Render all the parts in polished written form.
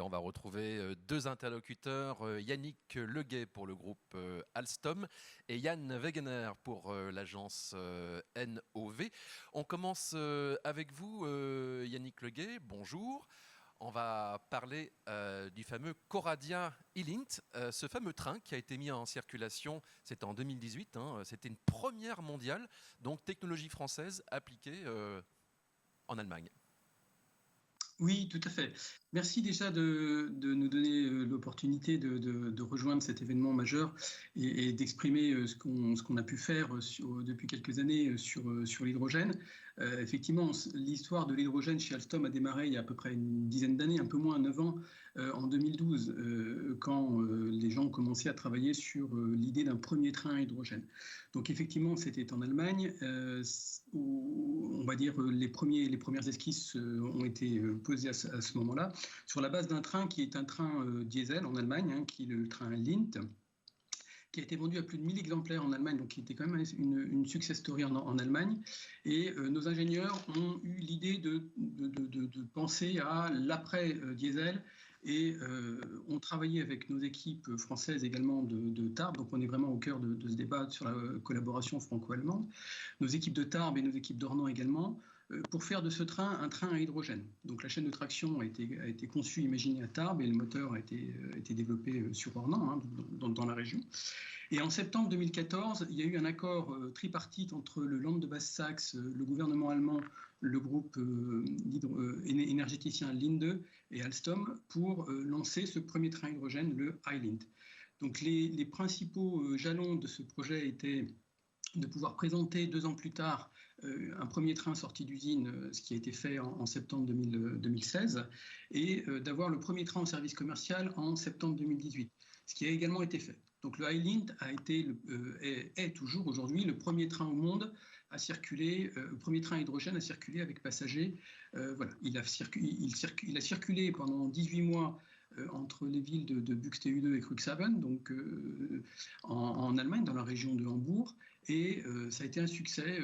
on va retrouver deux interlocuteurs, Yannick Leguet pour le groupe Alstom et Yann Wegener pour l'agence NOV. On commence avec vous, Yannick Leguet. Bonjour. On va parler du fameux Coradia E-Lint, ce fameux train qui a été mis en circulation, c'était en 2018, c'était une première mondiale, donc technologie française appliquée en Allemagne. Oui, tout à fait. Merci déjà de nous donner l'opportunité de rejoindre cet événement majeur et d'exprimer ce qu'on a pu faire depuis quelques années sur l'hydrogène. Effectivement, l'histoire de l'hydrogène chez Alstom a démarré il y a à peu près une dizaine d'années, un peu moins, 9 ans, en 2012, quand les gens ont commencé à travailler sur l'idée d'un premier train à hydrogène. Donc effectivement, c'était en Allemagne, où on va dire les premières esquisses ont été posées à ce moment-là, sur la base d'un train qui est un train diesel en Allemagne, qui est le train Lint, qui a été vendu à plus de 1000 exemplaires en Allemagne, donc qui était quand même une success story en Allemagne. Et nos ingénieurs ont eu l'idée de penser à l'après-diesel et ont travaillé avec nos équipes françaises également de Tarbes, donc on est vraiment au cœur de ce débat sur la collaboration franco-allemande, nos équipes de Tarbes et nos équipes d'Ornans également, pour faire de ce train un train à hydrogène. Donc la chaîne de traction a été conçue, imaginée à Tarbes, et le moteur a été développé sur Ornans, dans la région. Et en septembre 2014, il y a eu un accord tripartite entre le Land de Basse-Saxe, le gouvernement allemand, le groupe énergéticien Linde et Alstom pour lancer ce premier train hydrogène, le iLint. Donc les principaux jalons de ce projet étaient de pouvoir présenter 2 ans plus tard un premier train sorti d'usine, ce qui a été fait en septembre 2016, et d'avoir le premier train en service commercial en septembre 2018, ce qui a également été fait. Donc le iLint est toujours aujourd'hui le premier train au monde à circuler, le premier train à hydrogène à circuler avec passagers. Voilà. Il a circulé pendant 18 mois entre les villes de Buxtehude et Cuxhaven, donc en Allemagne, dans la région de Hambourg, et ça a été un succès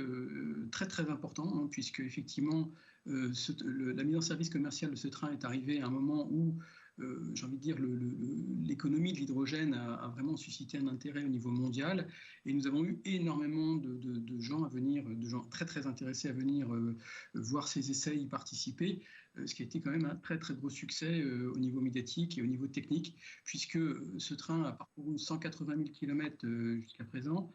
très très important, puisque effectivement la mise en service commercial de ce train est arrivée à un moment où j'ai envie de dire, l'économie de l'hydrogène a vraiment suscité un intérêt au niveau mondial, et nous avons eu énormément de gens à venir, de gens très très intéressés à venir voir ces essais, y participer, ce qui a été quand même un très très gros succès au niveau médiatique et au niveau technique, puisque ce train a parcouru 180 000 km jusqu'à présent,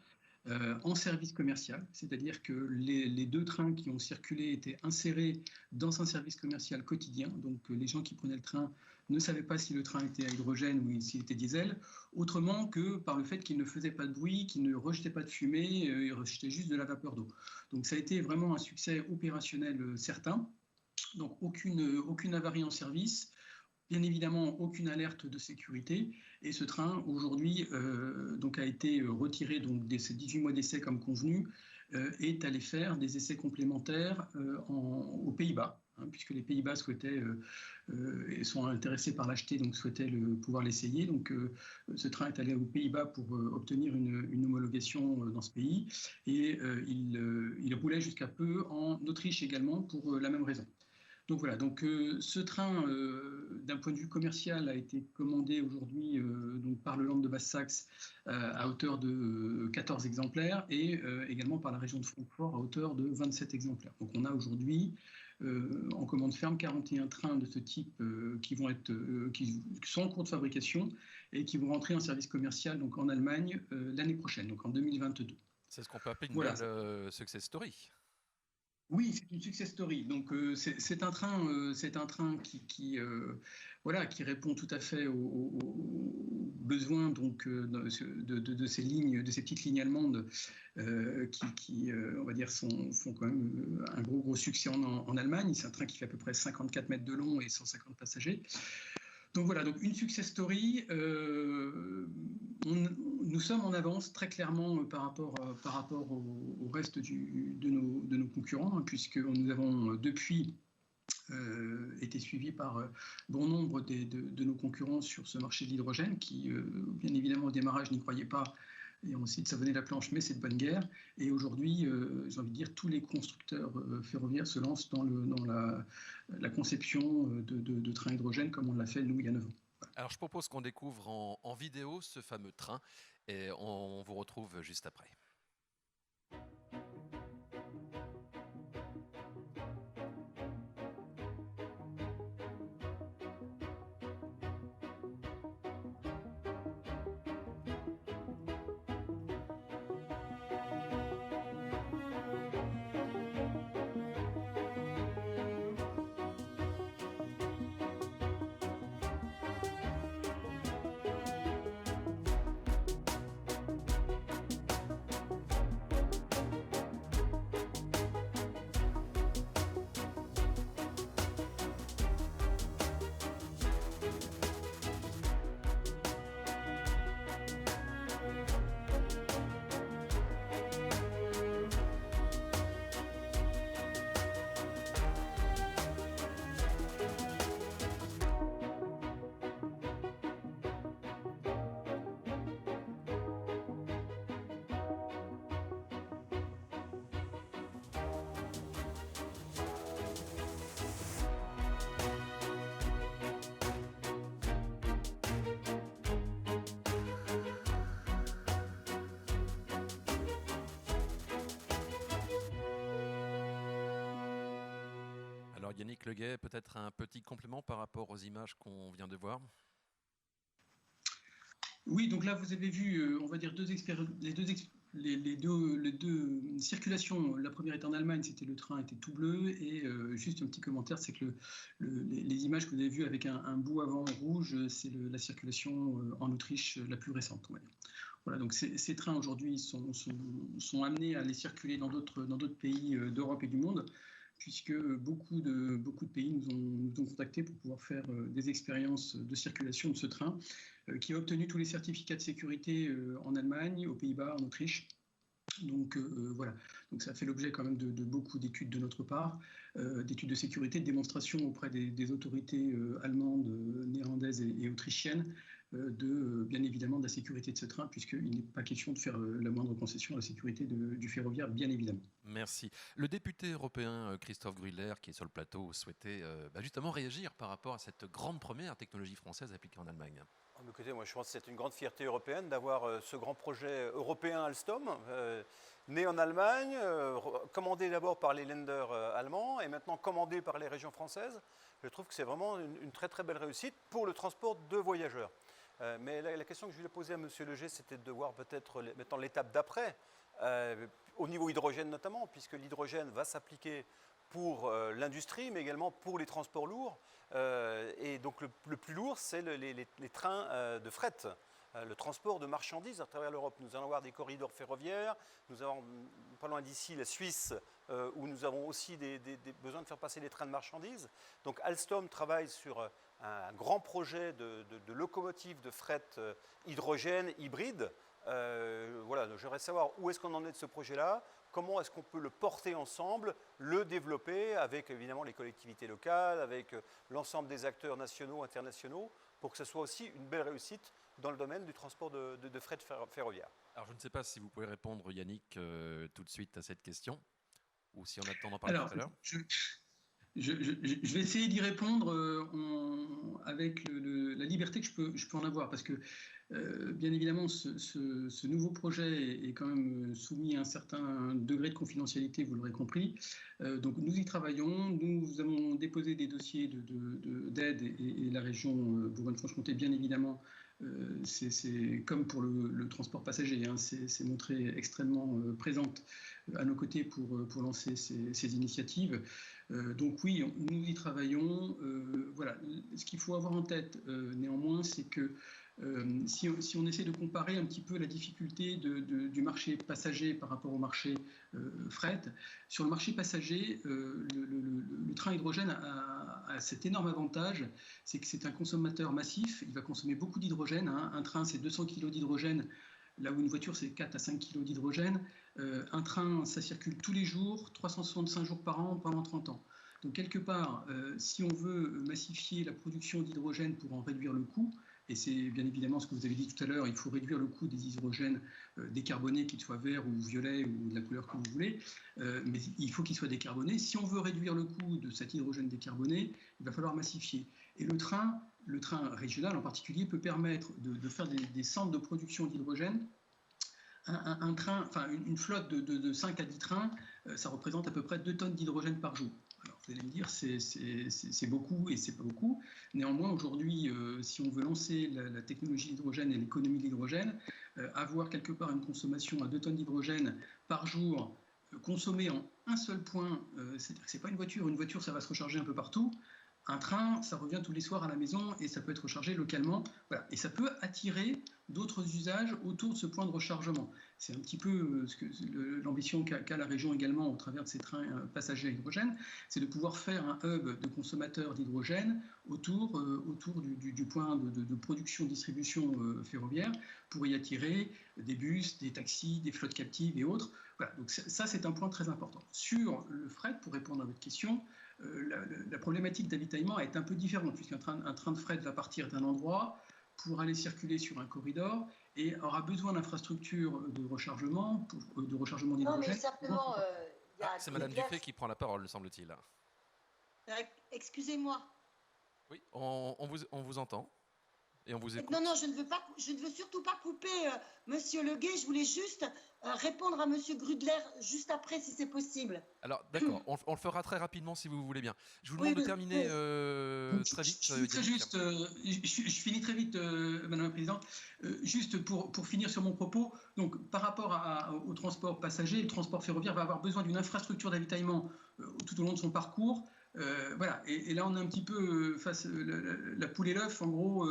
en service commercial, c'est-à-dire que les 2 trains qui ont circulé étaient insérés dans un service commercial quotidien, donc les gens qui prenaient le train ne savaient pas si le train était à hydrogène ou s'il était diesel, autrement que par le fait qu'il ne faisait pas de bruit, qu'il ne rejetait pas de fumée, il rejetait juste de la vapeur d'eau. Donc ça a été vraiment un succès opérationnel certain, donc aucune avarie en service, bien évidemment aucune alerte de sécurité, et ce train aujourd'hui donc a été retiré donc de ces 18 mois d'essai comme convenu, est allé faire des essais complémentaires aux Pays-Bas, puisque les Pays-Bas souhaitaient sont intéressés par l'acheter, donc souhaitaient pouvoir l'essayer. Donc ce train est allé aux Pays-Bas pour obtenir une homologation dans ce pays, et il roulait jusqu'à peu en Autriche également pour la même raison. Donc voilà, donc ce train, d'un point de vue commercial, a été commandé aujourd'hui donc par le Land de Basse-Saxe à hauteur de 14 exemplaires, et également par la région de Francfort à hauteur de 27 exemplaires. Donc on a aujourd'hui en commande ferme 41 trains de ce type qui sont en cours de fabrication et qui vont rentrer en service commercial donc en Allemagne l'année prochaine, donc en 2022. C'est ce qu'on peut appeler une Voilà. belle success story. Oui, c'est une success story. Donc c'est un train qui répond tout à fait aux besoins donc de ces lignes, de ces petites lignes allemandes qui on va dire font quand même un gros succès en Allemagne. C'est un train qui fait à peu près 54 mètres de long et 150 passagers. Donc voilà, donc une success story. Nous sommes en avance très clairement par rapport au reste de nos concurrents, puisque nous avons depuis été suivi par bon nombre de nos concurrents sur ce marché de l'hydrogène qui, bien évidemment, au démarrage n'y croyaient pas et ont essayé de savonner la planche, mais c'est de bonne guerre. Et aujourd'hui, j'ai envie de dire, tous les constructeurs ferroviaires se lancent dans la conception de trains hydrogène comme on l'a fait, nous, il y a 9 ans. Alors je propose qu'on découvre en vidéo ce fameux train et on vous retrouve juste après. Alors Yannick Leguet, peut-être un petit complément par rapport aux images qu'on vient de voir? Oui, donc là, vous avez vu, on va dire, les deux circulations. La première est en Allemagne, le train était tout bleu. Et juste un petit commentaire, c'est que les images que vous avez vues avec un bout avant rouge, c'est la circulation en Autriche la plus récente. Ouais. Voilà, donc ces trains aujourd'hui sont amenés à aller circuler dans d'autres pays d'Europe et du monde, puisque beaucoup de pays nous ont contactés pour pouvoir faire des expériences de circulation de ce train, qui a obtenu tous les certificats de sécurité en Allemagne, aux Pays-Bas, en Autriche. Donc voilà, donc ça fait l'objet quand même de beaucoup d'études de notre part, d'études de sécurité, de démonstrations auprès des autorités allemandes, néerlandaises et autrichiennes, bien évidemment de la sécurité de ce train, puisqu'il n'est pas question de faire la moindre concession à la sécurité du ferroviaire, bien évidemment. Merci. Le député européen Christophe Grüller, qui est sur le plateau, souhaitait justement réagir par rapport à cette grande première technologie française appliquée en Allemagne. Écoutez, moi je pense que c'est une grande fierté européenne d'avoir ce grand projet européen Alstom, né en Allemagne, commandé d'abord par les lenders allemands et maintenant commandé par les régions françaises. Je trouve que c'est vraiment une très très belle réussite pour le transport de voyageurs. Mais la question que je voulais poser à M. Leguet, c'était de voir peut-être maintenant l'étape d'après, au niveau hydrogène notamment, puisque l'hydrogène va s'appliquer pour l'industrie, mais également pour les transports lourds. Et donc le plus lourd, c'est les trains de fret, le transport de marchandises à travers l'Europe. Nous allons avoir des corridors ferroviaires, nous avons pas loin d'ici la Suisse, où nous avons aussi besoin de faire passer des trains de marchandises. Donc Alstom travaille sur un grand projet de locomotive de fret hydrogène hybride. Voilà, donc j'aimerais savoir où est-ce qu'on en est de ce projet-là, comment est-ce qu'on peut le porter ensemble, le développer avec évidemment les collectivités locales, avec l'ensemble des acteurs nationaux, internationaux, pour que ce soit aussi une belle réussite dans le domaine du transport de fret ferroviaire. Alors je ne sais pas si vous pouvez répondre, Yannick, tout de suite à cette question, ou si on attend d'en parler tout à l'heure. Je vais essayer d'y répondre avec la liberté que je peux en avoir, parce que bien évidemment ce nouveau projet est quand même soumis à un certain degré de confidentialité, vous l'aurez compris. Donc nous y travaillons, nous avons déposé des dossiers d'aide et la région Bourgogne-Franche-Comté, bien évidemment, c'est comme pour le transport passager, hein, c'est montré extrêmement présente à nos côtés pour lancer ces initiatives. Donc oui, nous y travaillons. Voilà. Ce qu'il faut avoir en tête néanmoins, c'est que si on essaie de comparer un petit peu la difficulté du marché passager par rapport au marché fret, sur le marché passager, le train hydrogène a cet énorme avantage, c'est que c'est un consommateur massif, il va consommer beaucoup d'hydrogène, hein. Un train, c'est 200 kg d'hydrogène, là où une voiture, c'est 4 à 5 kg d'hydrogène. Un train, ça circule tous les jours, 365 jours par an, pendant 30 ans. Donc quelque part, si on veut massifier la production d'hydrogène pour en réduire le coût, et c'est bien évidemment ce que vous avez dit tout à l'heure, il faut réduire le coût des hydrogènes décarbonés, qu'ils soient verts ou violets ou de la couleur que vous voulez, mais il faut qu'ils soient décarbonés. Si on veut réduire le coût de cet hydrogène décarboné, il va falloir massifier. Et le train régional en particulier peut permettre de faire des centres de production d'hydrogène. Une flotte de 5 à 10 trains, ça représente à peu près 2 tonnes d'hydrogène par jour. Alors, vous allez me dire, c'est beaucoup et c'est pas beaucoup. Néanmoins, aujourd'hui, si on veut lancer la technologie d'hydrogène et l'économie de l'hydrogène, avoir quelque part une consommation à 2 tonnes d'hydrogène par jour, consommée en un seul point, c'est-à-dire que ce n'est pas une voiture, ça va se recharger un peu partout. Un train, ça revient tous les soirs à la maison et ça peut être rechargé localement. Voilà. Et ça peut attirer d'autres usages autour de ce point de rechargement. C'est un petit peu l'ambition qu'a la région également au travers de ces trains passagers à hydrogène, c'est de pouvoir faire un hub de consommateurs d'hydrogène autour du point de production-distribution ferroviaire pour y attirer des bus, des taxis, des flottes captives et autres. Voilà. Donc ça, c'est un point très important. Sur le fret, pour répondre à votre question, la problématique d'avitaillement est un peu différente, puisqu'un train de fret va partir d'un endroit pour aller circuler sur un corridor et aura besoin d'infrastructures de rechargement d'hydrogène. Non, mais simplement, c'est Madame Dufay qui prend la parole, semble-t-il. Excusez-moi. Oui, on vous entend. Et on vous écoute. Non, je ne veux surtout pas couper Monsieur Leguet. Je voulais juste répondre à Monsieur Grudler juste après, si c'est possible. Alors, d'accord, on le fera très rapidement si vous voulez bien. Je vous demande de terminer très vite. Je finis très vite, Madame la Présidente. Juste pour finir sur mon propos, donc par rapport au transport passager, le transport ferroviaire va avoir besoin d'une infrastructure d'avitaillement tout au long de son parcours. Voilà, et là on est un petit peu face la poule et l'œuf. En gros,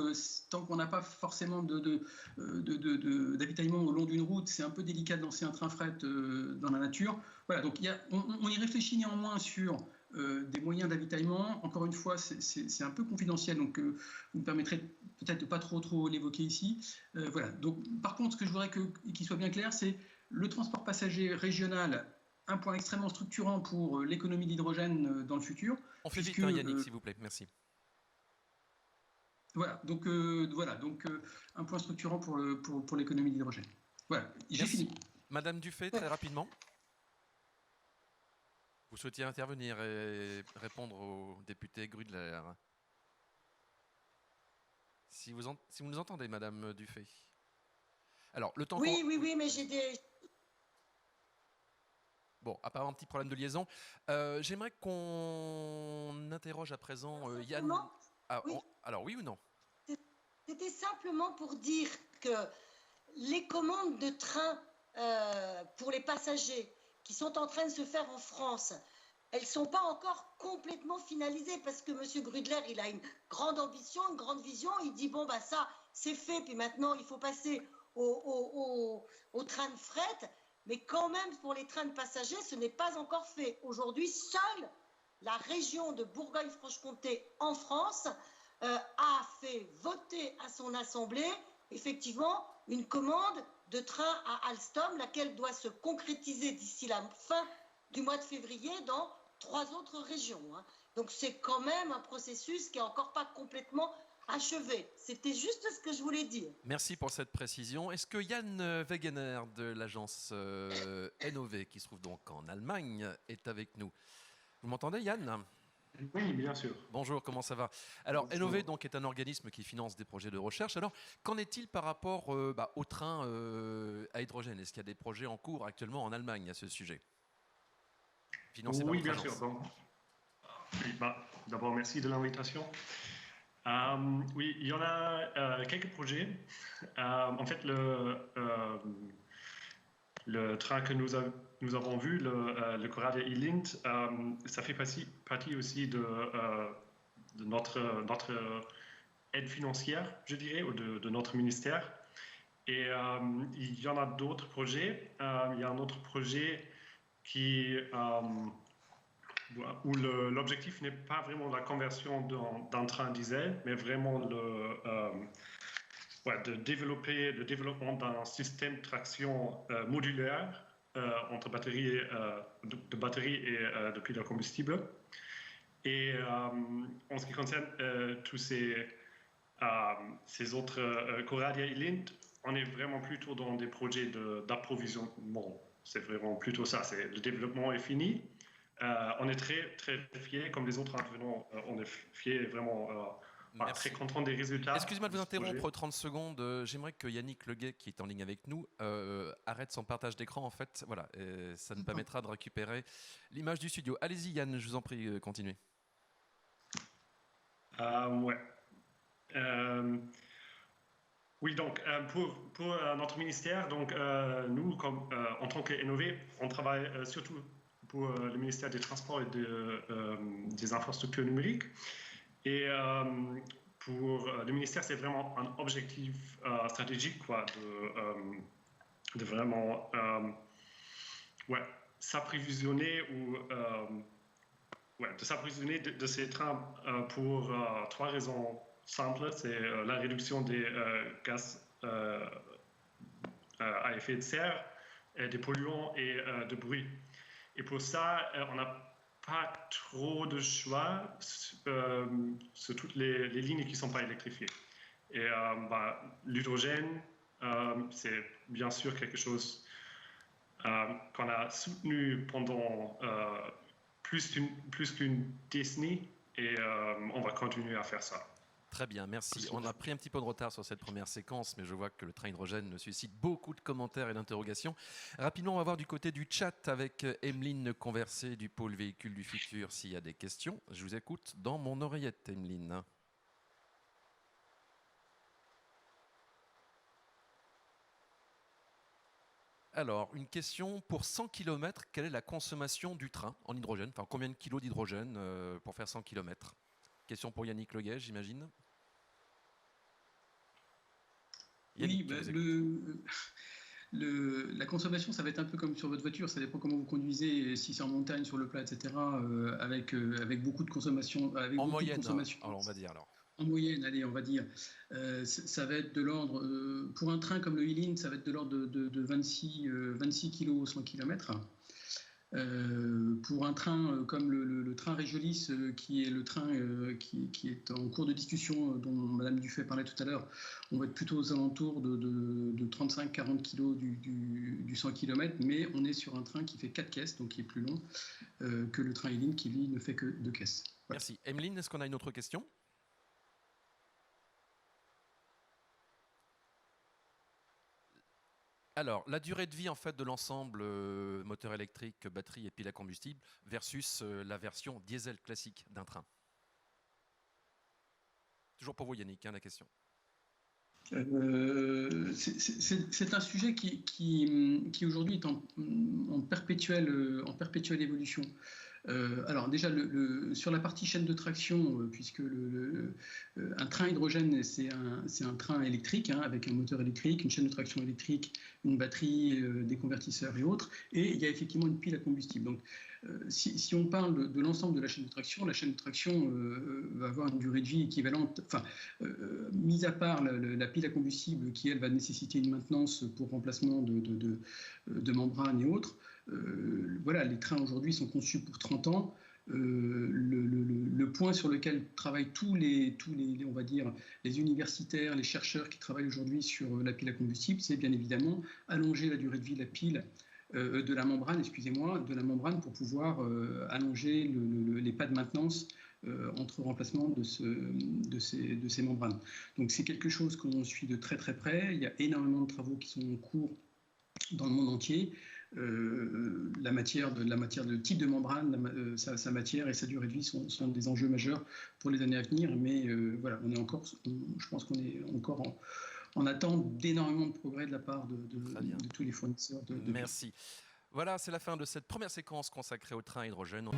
tant qu'on n'a pas forcément d'avitaillement au long d'une route, c'est un peu délicat de lancer un train fret dans la nature. Voilà, donc on y réfléchit néanmoins sur des moyens d'avitaillement. Encore une fois, c'est un peu confidentiel, donc vous me permettrez peut-être de pas trop l'évoquer ici. Voilà. Donc, par contre, ce que je voudrais qu'il soit bien clair, c'est le transport passager régional. Un point extrêmement structurant pour l'économie de l'hydrogène dans le futur. On fait vite, Yannick, s'il vous plaît. Merci. Voilà, donc un point structurant pour l'économie de l'hydrogène. Voilà, j'ai fini. Madame Dufay, très rapidement. Vous souhaitiez intervenir et répondre au député Grudler. Si vous nous entendez, Madame Dufay. Alors, le temps. Oui, mais j'ai des... Bon, apparemment, un petit problème de liaison. J'aimerais qu'on interroge à présent Yann. Alors, oui ou non? C'était simplement pour dire que les commandes de train pour les passagers qui sont en train de se faire en France, elles ne sont pas encore complètement finalisées parce que M. Grudler, il a une grande ambition, une grande vision. Il dit, bon, bah ça, c'est fait, puis maintenant, il faut passer au train de fret. Mais quand même, pour les trains de passagers, ce n'est pas encore fait. Aujourd'hui, seule la région de Bourgogne-Franche-Comté en France a fait voter à son assemblée, effectivement, une commande de train à Alstom, laquelle doit se concrétiser d'ici la fin du mois de février dans 3 autres régions. Donc c'est quand même un processus qui n'est encore pas complètement achevé. C'était juste ce que je voulais dire. Merci pour cette précision. Est-ce que Yann Wegener de l'agence NOV, qui se trouve donc en Allemagne, est avec nous? Vous m'entendez, Yann? Oui, bien sûr. Bonjour, comment ça va? Alors, NOV donc, est un organisme qui finance des projets de recherche. Alors, qu'en est-il par rapport au train à hydrogène? Est-ce qu'il y a des projets en cours actuellement en Allemagne à ce sujet? Financés par votre agence. Sûr. D'abord, merci de l'invitation. Oui, il y en a quelques projets. En fait, le train que nous avons vu, le Coradia E-Lint, ça fait partie aussi de notre aide financière, je dirais, ou de notre ministère. Et il y en a d'autres projets. Il y a un autre projet où l'objectif n'est pas vraiment la conversion d'un train diesel, mais vraiment le développement d'un système de traction modulaire entre batterie et de piles à combustible. Et en ce qui concerne tous ces autres, Coradia et Lint, on est vraiment plutôt dans des projets d'approvisionnement. C'est vraiment plutôt ça. Le développement est fini. On est très, très fiers, comme les autres intervenants, on est fiers vraiment. Très content des résultats. Excusez-moi de vous interrompre 30 secondes. J'aimerais que Yannick Leguet, qui est en ligne avec nous, arrête son partage d'écran. En fait, voilà, ça nous permettra de récupérer l'image du studio. Allez-y, Yann, je vous en prie, continuez. Ouais. Oui, donc pour notre ministère, donc nous, en tant qu'Innové, on travaille surtout pour le ministère des Transports et des Infrastructures numériques. Et pour le ministère, c'est vraiment un objectif stratégique, quoi, de vraiment s'approvisionner de s'approvisionner de ces trains pour 3 raisons simples. C'est la réduction des gaz à effet de serre, des polluants et de bruit. Et pour ça, on n'a pas trop de choix sur toutes les lignes qui ne sont pas électrifiées. Et l'hydrogène, c'est bien sûr quelque chose qu'on a soutenu pendant plus qu'une décennie et on va continuer à faire ça. Très bien, merci. On a pris un petit peu de retard sur cette première séquence, mais je vois que le train hydrogène suscite beaucoup de commentaires et d'interrogations. Rapidement, on va voir du côté du chat avec Emeline Conversé du pôle véhicule du futur s'il y a des questions. Je vous écoute dans mon oreillette, Emeline. Alors, une question pour 100 km, quelle est la consommation du train en hydrogène? Enfin, combien de kilos d'hydrogène pour faire 100 km? Question pour Yannick Leguet, j'imagine. Oui, la consommation, ça va être un peu comme sur votre voiture, ça dépend comment vous conduisez, si c'est en montagne, sur le plat, etc., avec beaucoup de consommation. En moyenne, alors on va dire alors. En moyenne, allez, on va dire, ça va être de l'ordre, pour un train comme le E-Lint, ça va être de l'ordre de 26 kg au 100 km. Pour un train comme le train Régiolis, qui est le train qui est en cours de discussion, dont Madame Dufay parlait tout à l'heure, on va être plutôt aux alentours de 35-40 kg du 100 km, mais on est sur un train qui fait 4 caisses, donc qui est plus long que le train Eline qui, lui, ne fait que 2 caisses. Voilà. Merci. Emeline, est-ce qu'on a une autre question ? Alors, la durée de vie en fait de l'ensemble moteur électrique, batterie et pile à combustible versus la version diesel classique d'un train. Toujours pour vous Yannick, la question. C'est un sujet qui aujourd'hui est en perpétuelle évolution. Alors déjà, sur la partie chaîne de traction, puisque un train hydrogène, c'est un train électrique avec un moteur électrique, une chaîne de traction électrique, une batterie, des convertisseurs et autres, et il y a effectivement une pile à combustible. Donc, si on parle de l'ensemble de la chaîne de traction va avoir une durée de vie équivalente, mis à part la pile à combustible qui, elle, va nécessiter une maintenance pour remplacement de membranes et autres. Voilà, les trains aujourd'hui sont conçus pour 30 ans. Le point sur lequel travaillent tous les on va dire, les universitaires, les chercheurs qui travaillent aujourd'hui sur la pile à combustible, c'est bien évidemment allonger la durée de vie de la pile, de la membrane pour pouvoir allonger les pas de maintenance entre remplacement de ces membranes. Donc c'est quelque chose qu'on suit de très très près. Il y a énormément de travaux qui sont en cours dans le monde entier. Le type de membrane, sa matière et sa durée de vie sont des enjeux majeurs pour les années à venir. Mais voilà, je pense qu'on est encore en attente d'énormément de progrès de la part de tous les fournisseurs. Merci. Voilà, c'est la fin de cette première séquence consacrée au train hydrogène.